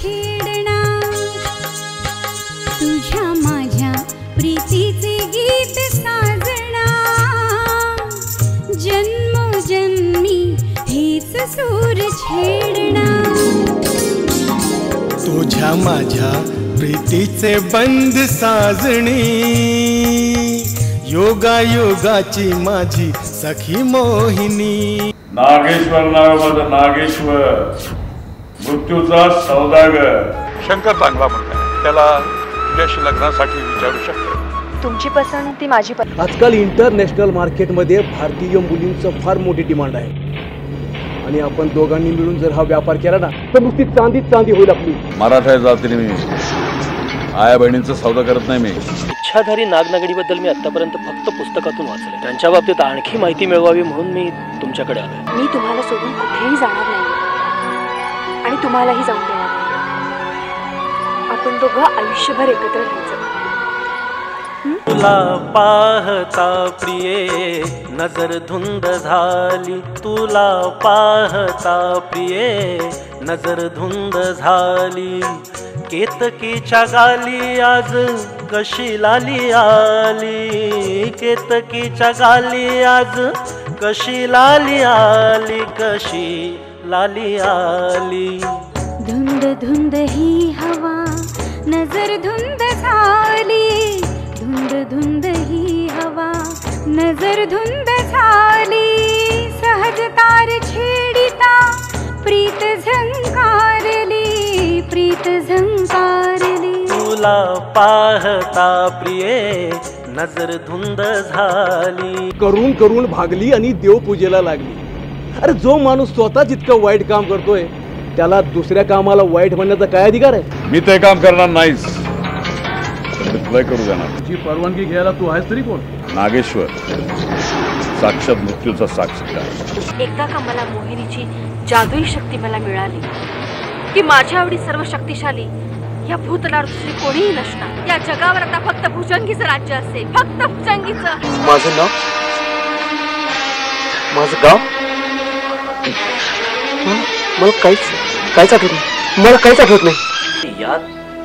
छेडना, तुझ्या माझ्या प्रीतीचे गीत साजना, जन्मोजन्मी हेच सूर छेडना, तुझ्या माझ्या प्रीतीचे बंध साजणी, योगा योगाची माझी सखी मोहिनी। नागेश्वर नाव माझं नागेश्वर, मृत्यूचा सौदागर। शंकर चांगला म्हणताय, त्याला तुझ्याशी लग्नासाठी विचारू शकतो। तुमची पसंती माझी पसंत। आजकाल इंटरनॅशनल मार्केटमध्ये भारतीय मुलींचं फार मोठी डिमांड आहे आणि आपण दोघांनी मिळून जर हा व्यापार केला ना तर नुसती चांदीच चांदी होईल आपली। मराठा जातीने मी आया बहिणींचा सौदा करत नाही मी। इच्छाधारी नागनागडीबद्दल मी आतापर्यंत फक्त पुस्तकातून वाचले, त्यांच्या बाबतीत आणखी माहिती मिळवावी म्हणून मी तुमच्याकडे आलो। मी तुम्हाला सोडून कुठेही जाणार नाही आणि तुम्हालाही जाऊन देणार नाही। आपण दोघं आयुष्यभर एकत्र राहायचं। तुला पाहता प्रिये नजर धुंद झाली, तुला पाहता प्रिये नजर धुंद झाली, केतकीच्या गाली आज कशी लाली आली, केतकीच्या गाली आज कशी लाली आली, कशी लाली आली। धुंद धुंद ही हवा नजर धुंद झाली, धुंद धुंद ही हवा नजर धुंद झाली, सहज तार छेडिता प्रीत झंकारली, प्रीत झंकारली। तुला पाहता प्रिये नजर धुंद झाली, करून करून भागली आणि देवपूजेला लागली। अरे जो माणूस स्वतः जितकं वाईट काम करतोय त्याला दुसऱ्या कामाला वाईट म्हणण्याचा काय अधिकार आहे? मी ते काम करणार नाहीच, तुला करू देणार। तुझी परवानगी घ्यायला तू आहेस तरी कोण? नागेश्वर, साक्षात मृत्यूचा साक्षीदार। एकदा का मला मोहिनीची जादुई शक्ती मला मिळाली की माझ्या एवढी सर्व शक्तिशाली या भूतलावर दुसरी कोणीही नसणार। या जगावर आता फक्त भुजंगीचं राज्य असेल, फक्त भुजंगीचं। माझं नाव, माझं गाव, मला काहीच आठवत नाही, मला काहीच आठवत नाही। या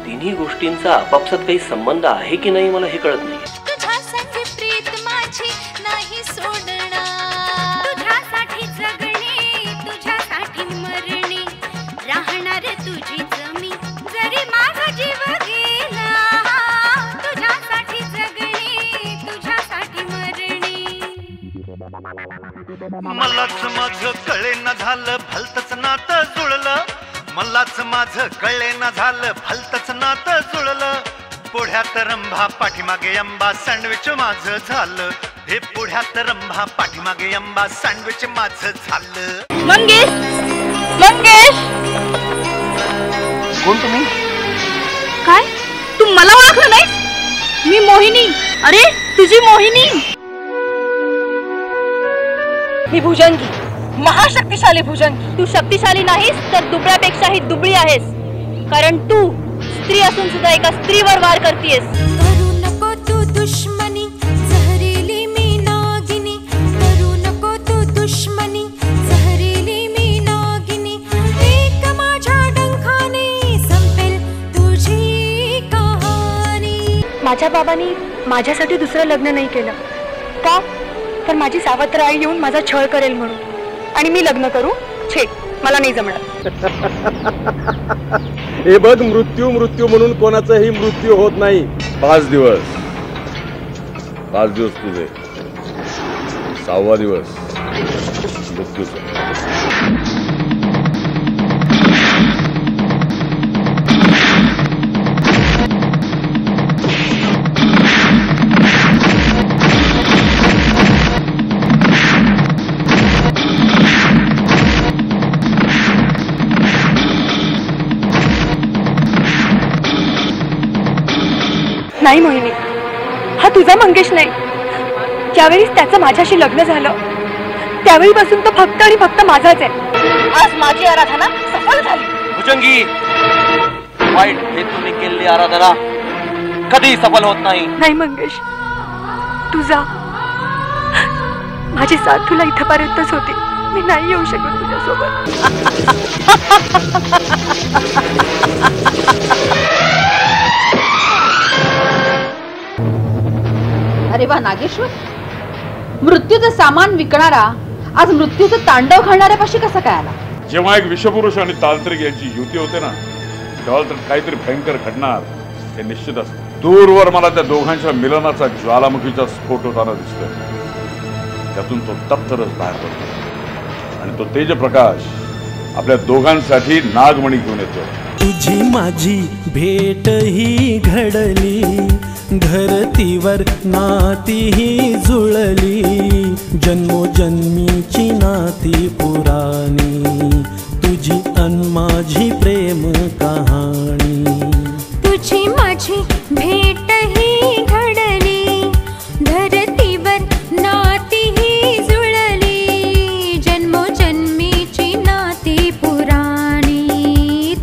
तिन्ही गोष्टींचा आपापसात काही संबंध आहे की नाही मला हे कळत नाही। तुझ्यासाठी प्रीत माझी नाही सोडणार, तुझ्यासाठी जगणे तुझ्यासाठी मरणे, राहणार तुझी जमी जरी माझा जीव गेला, तुझ्यासाठी जगणे तुझ्यासाठी मरणे। मलाच माझं कळेना झालं भलतच नातं जुळलं, मलाच माझं कळेना झालं भलतच नातं जुळलं, पुढ्यात रंभा पाठीमागे अंबा सँडविच माझं झालं, हे पुढ्यात रंभा पाठीमागे अंबा सँडविच माझं झालं। मंगेश, मंगेश, कोण तुम्ही? काय तू मला ओळखलं नाही? मी मोहिनी। अरे तुझी मोहिनी। मी भुजंगी, महाशक्तिशाली भुजंगी। तू शक्तिशाली नाहीस तर दुबळ्यापेक्षाही दुबळी आहेस, कारण तू स्त्री असून सुद्धा एका स्त्रीवर वार करतेस। करू नको तू दुश्मनी जहरीली मी नागिनी, करू नको तू दुश्मनी जहरीली मी नागिनी, एक माझ्या डंखाने संपेल तुझी कहाणी। माझ्या बाबांनी माझ्यासाठी दुसरं लग्न नाही केलं का? तर माझी सावत्र आई येऊन माझा छळ करेल म्हणून, आणि मी लग्न करू? छे, मला नाही जमणार। हे बघ, मृत्यू मृत्यू म्हणून कोणाचाही मृत्यू होत नाही। 5 दिवस तुझे, 6वा दिवस मृत्यूचा। नाही मोहिनी, हा तुझा मंगेश नाही। ज्यावेळी त्याचं माझ्याशी लग्न झालं त्यावेळीपासून तो फक्त आणि फक्त माझाच आहे। आज माझी आराधना सफल झाली। भुजंगी, वाईट हेतूने केलेली आराधना कधी सफल होत नाही। नाही मंगेश, तू जा, माझी साथ तुला इथपर्यंतच होती। मी नाही येऊ शकत तुझ्यासोबत. अरे वा नागेश्वर, मृत्यूचं सामान विकणारा आज मृत्यूचं तांडव घालणाऱ्यापाशी कसा काय आला? जेव्हा एक विषपुरुष आणि तांत्रिक यांची युती होते ना, तेव्हा तर काहीतरी भयंकर घडणार हे निश्चित असतं. दूरवर मला त्या दोघांच्या मिलनाचा ज्वालामुखीचा स्फोट होताना दिसतोय. त्यातून तो तप्तरच बाहेर पडतो आणि तो तेजप्रकाश आपल्या दोघांसाठी नागमणी घेऊन येतो. तुझी माझी भेट ही घडली, धरतीवर नाती ही जुळली, जन्मोजन्मीची नाती पुराणी, तुझी अन माझी प्रेम कहाणी. तुझी माझी भेट ही घडली, धरतीवर नाती ही जुळली, जन्मोजन्मीची नाती पुराणी,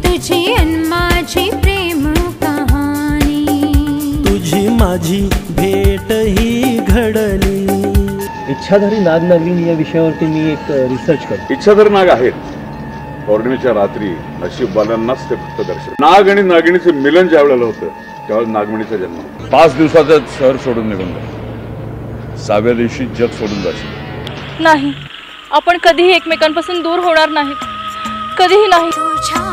तुझी अन माझी प्रेम कहाणी. तुझी माझी भेट ही घडली. इच्छाधारी नाग नागिनी या विषयावरती मी एक रिसर्च करतो. इच्छाधारी नाग आहेत. पौर्णिमेच्या रात्री नशीबवाल्यांनाच ते फक्त दर्शन. नाग आणि नागिणीचे मिलन ज्या वेळेला होतं त्यावेळेस नागमणीचा जन्म. 5 दिवसातच शहर सोडून निघून जा. 6व्या दिवशी जग सोडून जाशील. नाही, आपण कधीही एकमेकांपासून दूर होणार नाहीत, कधीही नाही. तुझ्या